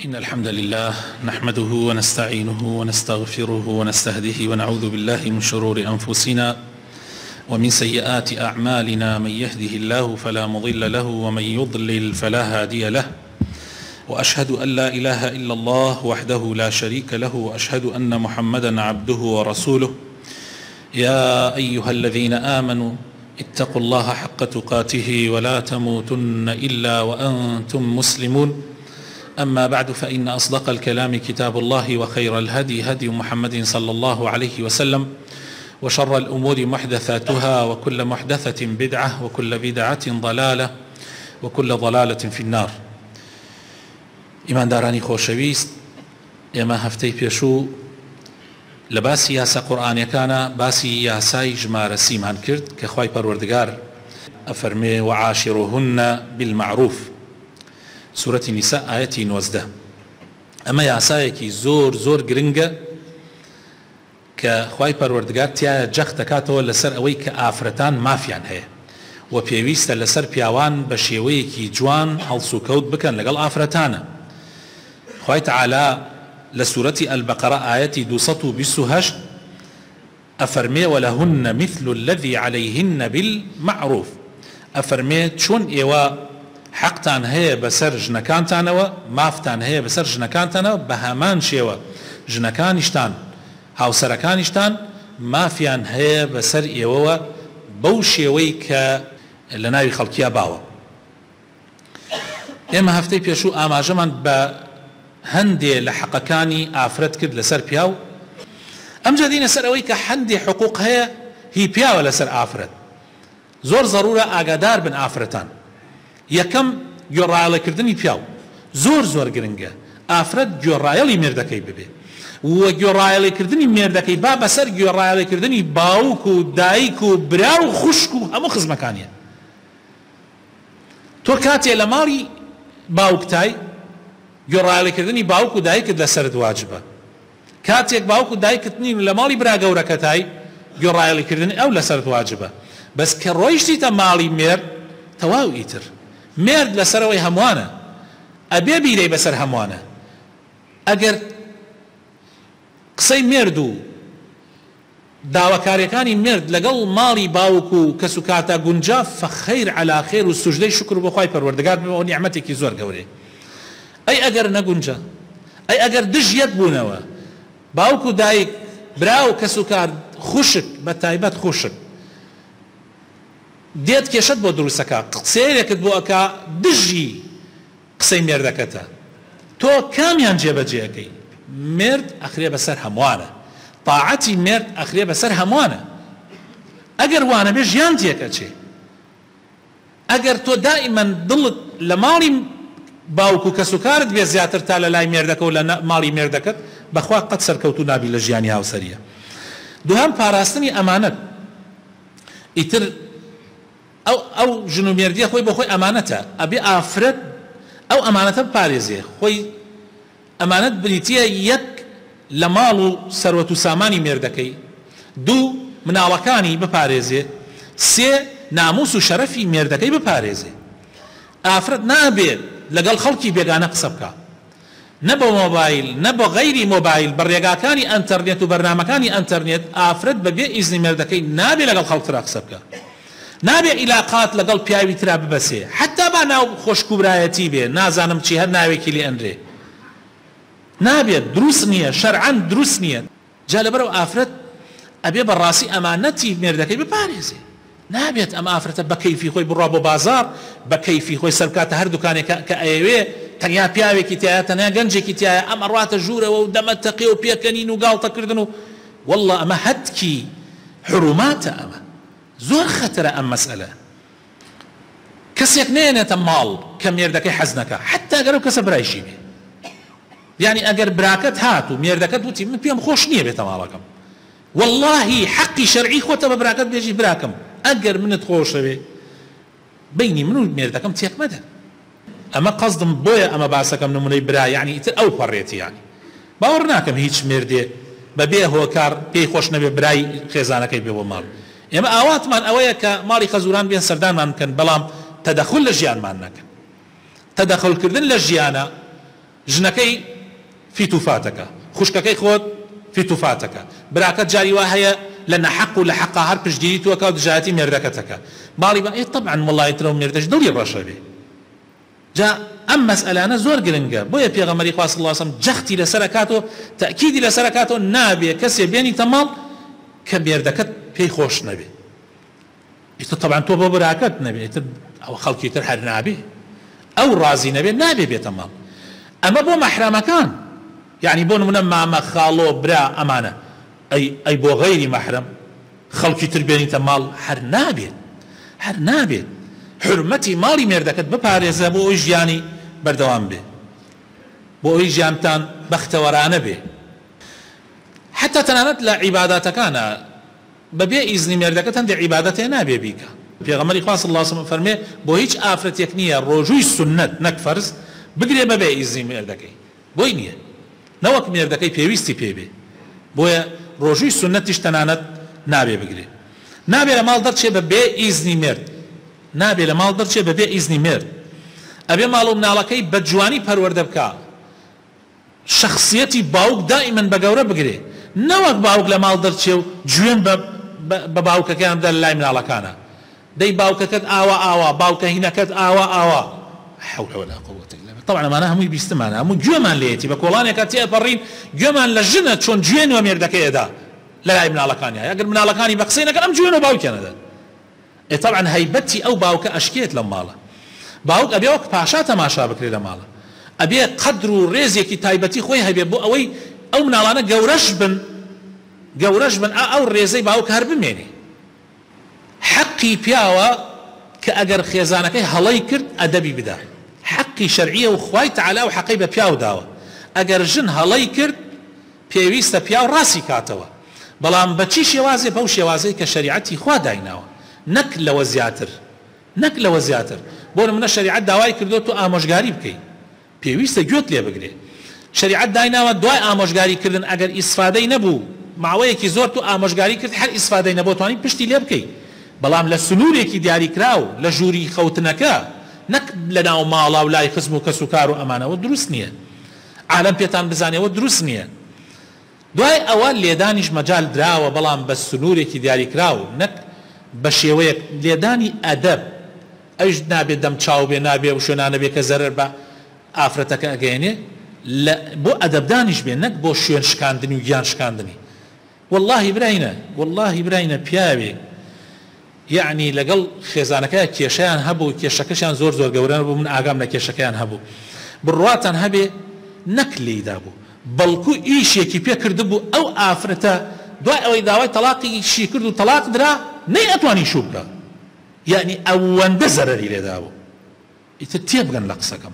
إن الحمد لله نحمده ونستعينه ونستغفره ونستهديه ونعوذ بالله من شرور أنفسنا ومن سيئات أعمالنا. من يهده الله فلا مضل له ومن يضلل فلا هادي له، وأشهد أن لا إله إلا الله وحده لا شريك له، وأشهد أن محمدا عبده ورسوله. يا أيها الذين آمنوا اتقوا الله حق تقاته ولا تموتن إلا وأنتم مسلمون. أما بعد، فإن أصدق الكلام كتاب الله، وخير الهدي هدي محمد صلى الله عليه وسلم، وشر الأمور محدثاتها، وكل محدثة بدعة، وكل بدعة ضلالة، وكل ضلالة في النار. إيمان داراني خوشويست، إما هفتي بيشو لباسی یاسا قورآنیەکانە باسی یاسای ژمارە سیمان کرد کە خوای پەروەردگار ئەفەرمێ وعاشروهن بالمعروف، سورەتی نیسا ئاەتی 19. ئەمە یاسایەکی زۆر زۆر گرنگە کە خوای پەروەردگار تایە جەخت دەکاتەوە لەسەر ئەوەی کە ئافرەتان مافیان هەیە و پێویستە لەسەر پیاوان بە شێوەیەکی جوان هەڵسوکەوت بکەن لەگەڵ ئافرەتانە. خوای تەعالا لسورة البقرة آية 228 أفرمي ولهن مثل الذي عليهن بالمعروف. أفرمي چون إيوا حقتان هي بسر جنكانتانوا مافتان هي بسر جنكانتانوا بهمان شيوا جنكانشتان هاو سركانشتان مافيان هي بسر إيوا بو شيوي ك لناوي خلقيا باوا. إما هفتي بيشو آماجمان هەندێ لە حەقەکانی ئافرەت کرد لەسەر پیاو. ئەمجا دینە سەر ئەوەی کە هەندێ حقوق هەیە هی پیاوە لەسەر ئافرەت. زۆر ضرورە ئاگادار بن ئافرەتان. یەکەم گوێڕایەڵەکردنی پیاو زۆر زۆر گرنگە. ئافرەت گوێڕایەڵی مێردەکەی ببێ و گوێڕایەڵیکردنی مێردەکەی با بەسەر گوێڕایەڵیکردنی باوک و دایک و برا و خوشک و هەموو خزمەکانیە. تۆ کاتێ لە ماڵی باوکتای گوێڕایەڵیکردنی باوک و دایکت لەسەرت واجبە. کاتێک باوک و دایکت نین لە ماڵی برا گەورەکەتای گوێڕایەڵیکردنی ئەو لەسەرت واجبە. بەس کە ڕۆیشتیتە ماڵی مێرد تەواو ئیتر مێرد لەسەرەوەی هەمووانە، ئەبێ بیرەی بەسەر هەمووانە. ئەگەر قسەی مێرد و داواکاریەکانی مێرد لەگەڵ ماڵی باوک و کەس و کاتە گونجا فەخەیر عەلا خێر و سوژدەی شکر بۆ خوای پەروەردگار بێ و نیعمەتێکی زۆر گەورەیە. ئەی ئەگەر نەگونجە، ئەی ئەگەر دژیەت بوونەوە باوک و دایک برا و کەس و کار خوشک بە تایبەت خوشک دێت کێشت بۆ دروستەکە قسەیەکت بۆ ئەکا دژی قسەی مێردەکەتە، تۆ کامیان جێبەجێەکەی؟ مێرد ئەخرێ بەسەر هەمووانە، تاعەتی مێرد ئەخرێ بەسەر هەمووانە. ئەگەر وانە بێ ژیان تێکەچێ. ئەگەر تۆ دائیمەن دڵت لە ماڵی باوک و کەس و کارت بێ زیاتر تا لە لای مێردەکە و لە ماڵی مێردەکەت بەخوا قەت سەرکەوتو نابی لە ژیانی هاوسەریە. دووهەم پاراستنی ئەمانەت. ئیتر ئەو ژن و مێردیە خۆی بۆ خۆی ئەمانەتە، ئەبێ ئافرەت ئەو ئەمانەتە بپارێزێ. خۆی ئەمانەت بریتیە یەک لە ماڵ و سەروەت و سامانی مێردەکەی، دوو مناڵەکانی بپارێزێ، سێ ناموس و شەرەفی مێردەکەی بپارێزێ. ئافرەت نابێت لەگەڵ خەڵکی بێگانە قسە بکە، نە بە مۆبایل نە بە غەیری مۆبایل، بە ڕێگاکانی ئەنتەرنێت و بەرنامەکانی ئەنتەرنێت ئافرەت بەبێ ئیزنی مێردەکەی نابێ لەگەڵ خەڵکترا قسە بکە، نابێ ئیلاقات لەگەڵ پیاوی ترا ببەسێ، حتا با ناو خۆشکوبرایەتی بێ نازانم چی هەر ناوێکی لێ ئەنرێ، نابێت، دروست نییە، شەرعەن دروست نییە. جا لەبەرەوە ئافرەت ئەبێ بەڕاستی ئەمانەتی مێردەکەی بپارێزێ. نابێت ئەم ئافرەتە بە کەیفی خۆی بڕوا بۆ بازار، بە کەیفی خۆی سەرکاتە هەر دوکانێک کە ئەیەوێ تەنیا پیاوێکی تایە، تەنیا گەنجێکی تایە، ئەم ئەڕاتە ژوورەوە و دەمە تەقی و پێکەنین و گاڵتەکردن و وەڵڵا ئەمە هەتکی حروماتە. ئەمە زۆر خەتەرە ئەم مەسئلە. کەسێک نێنێتە ماڵ کە مێردەکەی حەز نەکا، حتا ئەگەر ئەو کەسە برایشی بێ. یعنی ئەگەر براکەت هات و مێردەکەت وتی من پێم خۆش نییە بێتە ماڵەکەم، وەڵڵاهی حەقی شەرعی خۆتە بە براکەت بێژی براکەم ئەگەر منت خۆشەوێ بینی من و مێردەکەم تێک مەدە. ئەمە قەزدم بۆیە ئەمە باسەکەم نمونەی برا، یعنی ئیتر ئەو پەڕێتی، یعنی باوەڕ ناکەم هیچ مێردێ بەبێ هۆکار پێی خۆش نەبێ برای خێزانەکەی بێ بۆ ماڵ. ئێمە ئاواتمان ئەوەیە کە ماڵی خەزوران بێن سەردانمان بکەن، بەڵام تەدەخل لە ژیانمان نەکەن. تەدەخلکردن لە ژیانە ژنەکەی فیتوفاتەکە، خوشکەکەی خۆت فیتوفاتەکە، براکەت جاری وا هەیە لە نەحەق و لە حەقا هەر پشتگیری تۆکە و دژایەتی مێردەکەتەکە، باڵی بە طبعا وڵای ترە و مێردەش دڵی ڕەشە بێ. جا ئەم مەسئلانە زۆر گرنگە، بۆیە پێغەمبەری خوا صلی الله علیه و سلم جەختی لەسەر ئەکاتەوە، تەئکیدی لەسەر ئەکاتەوە نابێ کەسێ بێنیتە ماڵ کە مێردەکەت پێی خۆش نەبێ. ئیتر طبعا تۆ بۆ براکەت نەبێ، ئیتر ئەو خەڵکی تر هەر نابێ، ئەو ڕازی نەبێ نابێ بێتە ماڵ. ئەمە بۆ مەحرەمەکان، یعنی بۆ نمونە مامە خاڵۆ برا ئەمانە، ئەی بۆ غەیری مەحرەم خەڵکی تر بێنیتە ماڵ هەر نابێت، هەر نابێت. حرمەتی ماڵی مێردەکەت بپارێزە بۆ ئەوی ژیانی بەردەوام بێ، بۆ ئەوی ژیانتان بەختەوەرانە بێ. حتا تەنانەت لە عیباداتەکانە بەبێ ئیزنی مێردەکەت هەندێک عیبادەتێ نابێ بیکە. پێغەمبەری خوا صلی الله علیه و سلم فەرمێ بۆ هیچ ئافرەتێک نییە ڕۆژووی سنەت نەک فەرز بگرێ بەبێ ئیزنی مێردەکەی، بۆی نییە، نەوەک مێردەکەی پێویستی پێبێ، بۆیە ڕۆژووی سنەتیش تەنانەت نابێ بگرێ. نابێ لە ماڵ دەرچێ بەبێ ئیزنی مێرد، نابێ لە ماڵ دەرچێ بەبێ ئیزنی مێرد، ئەبێ ماڵ و مناڵەکەی بە جوانی پەروەردە بکە، شخصیەتی باوک دائیمەن بە گەورە بگرێ، نەوەک باوک لە ماڵ دەرچێ و گوێن بە باوکەکەیان بدە لە لای مناڵەکانە، دەی باوکەکەت ئاوا ئاوا، باوکە هینەکەت ئاوا ئاوا، حول ولا قوة إلا بالله. طبعا ئەمانە هەمووی بیستمانە، هەموو گوێمان لێتی بە کۆڵانێکە تێپەڕین، گوێمان لە ژنە چۆن گوێنەوە مێردەکەیەدا لە لای مناڵەکانی، ئەگەر مناڵەکانی بە قسەی نەکەن ئەم گوێنەوە باوکیانەدەن. طبعا هەیبەتی ئەو باوکە ئەشکێت لە ماڵە، باوک ئەبێ وەک پاشا تەماشا بکرێت لە ماڵە، ئەبێ قەدر و ڕێزێکی تایبەتی خۆی هەبێ بۆ ئەوەی ئەو مناڵانە گەورەش بن ئەو ڕێزەی باوک هەر بمێنێ. حەقی پیاوە کە ئەگەر خێزانەکەی هەڵەی کرد ئەدەبی بدا، حەقی شەرعیە و خوای تەعالا و حەقی بە پیاو داوە، ئەگەر ژن هەڵەی کرد پێویستە پیاو ڕاستی کاتەوە، بەڵام بەچی شێوازێ بەو شێوازەی کە شەریعەتی خوا دایناوە، نەک لەوە زیاتر، نەک لەوە زیاتر. بۆ نمونە شەریعەت داوای کردو تۆ ئامۆژگاری بکەی، پێویستە گوێت لێ بگرێ. شەریعەت دایناوە دوای ئامۆژگاری کردن ئەگەر ئیسفادەی نەبوو، ماوەیەکی زۆر تو ئامۆژگاری کرد هەر ئیسفادەی نەبوو توانی پشتی لێ بکەی، بەڵام لە سنوورێکی دیاریکراو لە ژووری خەوتنەکە، نەک لە ناو ماڵا و لای خزم و کەس و کار و ئەمانەوە دروست نییە، عالەم پێتان بزانێەوە دروست نییە. دوای ئەوە لێدانیش مەجال دراوە، بەڵام بە سنوورێکی دیاریکراو، نەک بە شێوەیەک لێدانی ئەدەب، ئەوش نابێت دەم چاو بێ، نابێ و شوێنانە بێ کە زەرەر بە ئافرەتەکە ئەگەێنێ، بۆ ئەدەبدانیش بێ، نەک بۆ شوێن شکاندنی و گیان شکاندنی. واللهی براینە، واللهی براینە پیاوێک یعنی لەگەڵ خێزانەکە کێشەیان هەبوو، کێشەکەشیان زۆر زۆر گەورە بوو، من ئاگام لە کێشەکەیان هەبوو، بڕواتان هەبێ نەک لێیدا بوو، بەڵکو ئیشێکی پێ کرد بوو ئەو ئافرەتە دوای ئەوەی داوای تەلاقی شی کرد و تەلاق درا نەی ئەتوانی شوو بکە، یعنی ئەوەندە زەرەری لێدا بوو. ئیتر تێبگەن لە قسەکەم،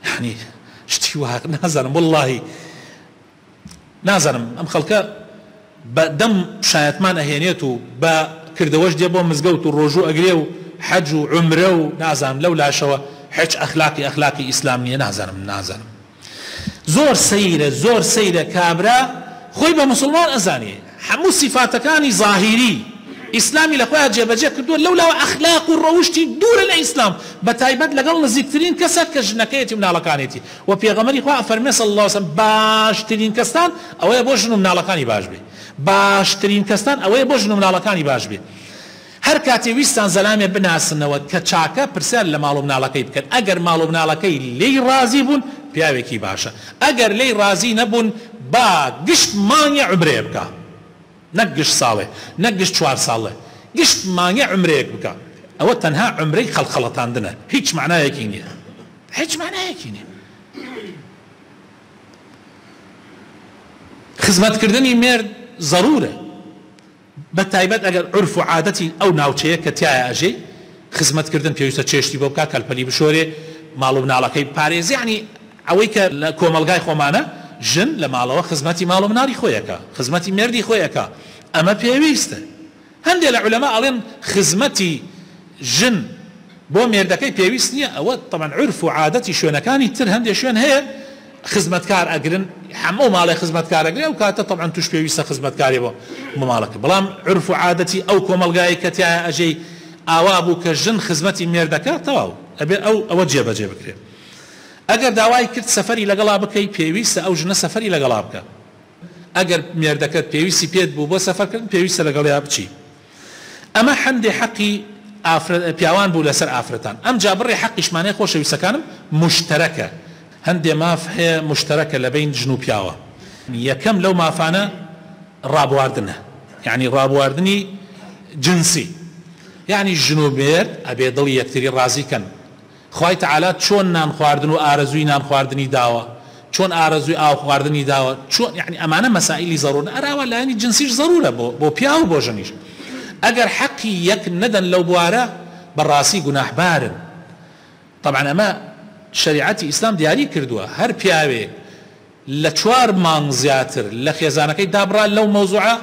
یعنی شتی وهاق نازانم، واللهی نازانم ئەم خەڵکە بە دەم شایەتمان ئەهێنێت و بە کردەوەش دێ بۆ مزگەوت و ڕۆژوو ئەگرێ و حەج و عومرە و نازانم لەو لاشەوە هیچ ئەخلاقی ئیسلام نییە، نازانم زۆر سەیرە، زۆر سەیرە کابرا خۆی بە مسلمان ئەزانێ، هەموو سیفاتەکانی ظاهیری ئیسلامی لە خۆیان جێبەجێ کردووە، لەولاوە ئەخلاق و ڕەوشتی دوورە لە ئیسلام، بە تایبەت لەگەڵ نزیکترین کەسە کە ژنەکەیەتی و مناڵەکانێتی، و پێغەمبەری خوا فەرمێ صلی الله علیه و سلم باشترین کەستان ئەوەیە بۆ ژن و مناڵەکانی باش بێ، باشترین کەستان ئەوەیە بۆ ژن و مناڵەکانی باش بێ. هەر کاتێ ویستان زەلامێ بناسنەوە کە چاکە پرسیار لە ماڵ و مناڵەکەی بکەن، ئەگەر ماڵ و مناڵەکەی لێی ڕازی بوون پیاوێکی باشە، ئەگەر لێی ڕازی نەبوون با گشت مانگی عومرێ بکە، نەک گشت ساڵێ، نەک گشت 4 ساڵێ، گشت مانگی عومرێک بکە، ئەوە تەنها عومرەی خەڵخەڵەتاندنە، هیچ معنایەکی نییە، هیچ معنایەکی نییە. خزمەتکردنی مێرد ضرورە، بە تایبەت ئەگەر عرف و عادەتی ئەو ناوچەیە کە تایە ئەژێ خزمەتکردن پێویستە چێشتی بۆ بکە، کەلپەلی بشۆرێ، ماڵ و مناڵەکەی پارێزی، یعنی ئەوەی کە لە کۆمەلگای خۆمانە ژن لە ماڵەوە خزمەتی ماڵ و مناڵی خۆیەکە، خزمەتی مێردی خۆیەکە، ئەمە پێویستە. هەندێک لە عولەما ئەڵێن خزمەتی ژن بۆ مێردەکەی پێویست نییە، ئەوە طبعا عرف و عادەتی شوێنەکانی تر هەندێک شوێن هەیە خزمەتکار ئەگرن، هەموو ماڵی خزمەتکار ئەگرێ و کاتە طبعا توش پێویستە خزمەتکاری بۆ ماڵەکە، بەڵام عرف و عادەتی ئەو کۆمەلگای کە تایە ئەژەی ئاوا بوو کە ژن خزمەتی مێردەکە تەواو ئەبێ ئەوە جێبەجێ بکرێت. ئەگەر داوای کرد سەفەری لەگەڵا بکەی پێویستە ئەو ژنە سەفەری لەگەڵا بکە ئەگەر مێردەکەت پێویستی پێت بوو بۆ سەفەرکردن پێویستە لەگەڵیا بچی ئەمە هەندێک حەقی پیاوان بوو لەسەر ئافرەتان ئەم جا بڕێ حەقیشمانەی خۆشەویستەکانم مشتەرەکە هەندێ ماف هەیە مشتەرەکە لە بین ژن و پیاوە یەکەم لەو مافانە ڕابواردنە یعنی ڕابواردنی جنسی یعنی ژن و مێرد ئەبێ دڵی یەکتری ڕازیکەن خوای تەعالا چۆن نان خواردن و ئارەزووی نان خواردنی داوە چۆن ئارەزووی ئاو خواردنی داوە چۆن یعنی ئەمانە مەسائلی زەڕورن ئەراوە لایەنی جنسیش زەڕورە بۆ پیا و بۆ ژنیش ئەگەر حەقی یەک نەدەن لەو بوارە بەڕاستی گوناحبارن طبعا ئەمە شریعەتی ئیسلام دیاری کردووە هەر پیاوێ لە 4 مانگ زیاتر لە خێزانەکەی دابڕا لەو مەوزوعە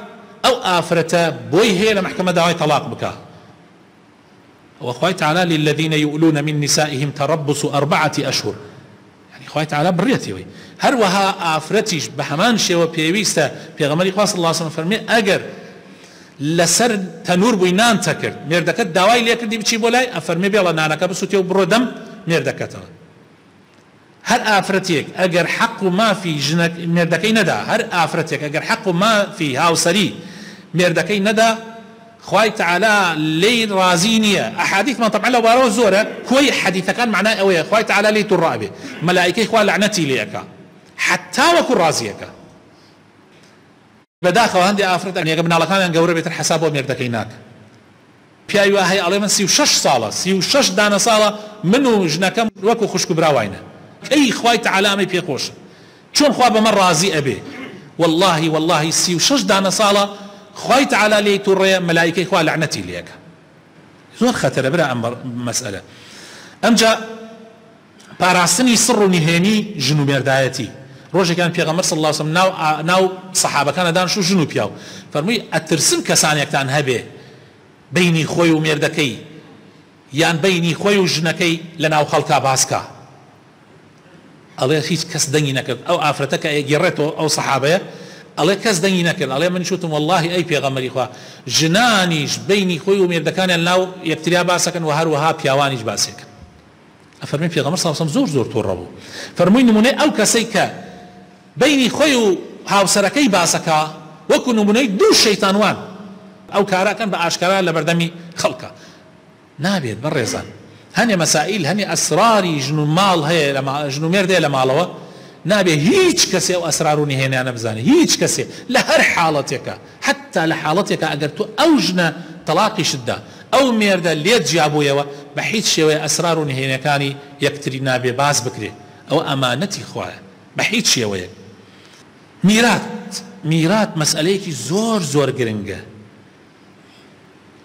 ئەو ئافرەتە بۆی هەیە لە محکەمە داوای تەلاق بکە وخوای تعالی للذين يؤلون من نسائهم تربص 4 أشهر يعني خوای تعالی بڕێتیەوەی هەروەها ئافرەتیش بە هەمان شێوە پێویستە پێغەمبەری خوا صلی الله عليه وسلم فەرمێ ئەگەر لەسەر تەنور بووی نان تەکرد مێردەکەت داوای لێ کردی بچی بۆ لای ئەفەرمێ بێڵە نانەکە بسووتێ و بڕۆ دەم مێردەکەتەوە هەر ئافرەتێک ئەگەر حەق و مافی مێردەکەی نەدا هەر ئافرەتێک ئەگەر حەق و مافی هاوسەری مێردەکەی نەدا خوای تعالی لێی رازی نییە ئەحادیثمان طبعا لەو بارەوە زۆرە کۆی حەدیثەکان معنای ئەوەیە خوای تعالی لێی تووڕا بێ مەلائیکەی خوا لەعنەتی لێەکە حتا وەکو ڕازیەکە بەداخەوە هەندێک ئافرەت ئەگەر مناڵەکانیان گەورە بێتر حەساب بۆ مێردەکەی ناکە پیاوی وا هەیە ئەڵێ من 36 ساڵە 36 دانە ساڵە من و ژنەکەم وەکو خوشک و براوینە ئەی خوای تعالی ئەمەی پێخۆشە چۆن خوا بەمە ڕازی ئەبێ والله 36 دانە ساڵە خوای تعالی لێی تووڕێ مەلائیکەی خوا لەعنەتی لێەکە زۆر خەتەرە برا ئەم مەسئلە ئەمجا پاراستنی سڕ و نهێنی ژن و مێردایەتی ڕۆژێکیان پێغەمبەر صلی الله علیه وسلم ناو سەحابەکانە دانیشتو ژن و پیاو فەرمووی ئەترسم کەسانێکتان هەبێ بینی خۆی و مێردەکەی یان بینی خۆی و ژنەکەی لە ناو خەڵکا باسکە ئەڵێ هیچ کەس دەنگی نەکرد ئەو ئافرەتە کە گێڕێتەوە ئەو سەحابەیە ئەڵێ کەس دەنگی نەکرد ئەڵێ من شوتم والله ئەی پێغەمبەری خوا ژنانیش بینی خۆی و مێردەکانیان ناو یەکتریا باسەکەن و هەروەها پیاوانیش باسێکن ئەفەرمێ پێغەمبەر صلی الله علیه وسلم زۆر تووڕە بوو فەرمووی نمونەی ئەو کەسەی کە بینی خۆی و هاوسەرەکەی باسەکە وەکو نمونەی دوو شەیتانوان ئەو کاراکەن بە ئاشکرا لە بەردەمی خەڵکە نابێت بەڕێزان هەنێ مەسائل هەنێ ئەسراری ژن و ماڵ هەیە ژن و مێرد هەیە لە ماڵەوە نابێ هیچ کەسێ ئەو ئەسرار و نهێنیانە بزانێ هیچ کەسێ لە هەر حاڵەتێکە حتا لە حاڵەتێکە ئەگەر تۆ ئەو ژنە تەلاقیشتدا ئەو مێردە لێت جیابوویەوە بە هیچ شێوەیە ئەسرار و نهێنیەکانی یەکتری نابێ باز بکرێ ئەوە ئەمانەتی خوایە بە هیچ شێوەیە میرات مەسئلەیەکی زۆر گرنگە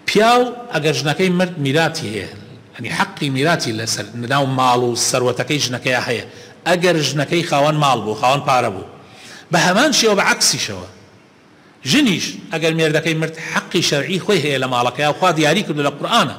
پیاو ئەگەر ژنەکەی مرد میراتی هەیە ینی حەقی میراتی لەسەر ناو ماڵ و سەروەتەکەی ژنەکەی هەیە ئەگەر ژنەکەی خاوەن ماڵ بوو خاوەن پارە بوو بە هەمان شێوە بە عەکسیشەوە ژنیش ئەگەر مێردەکەی مرد حەقی شەرعی خۆی هەیە لە ماڵەکەی خوا دیاری کردو لە قورئانە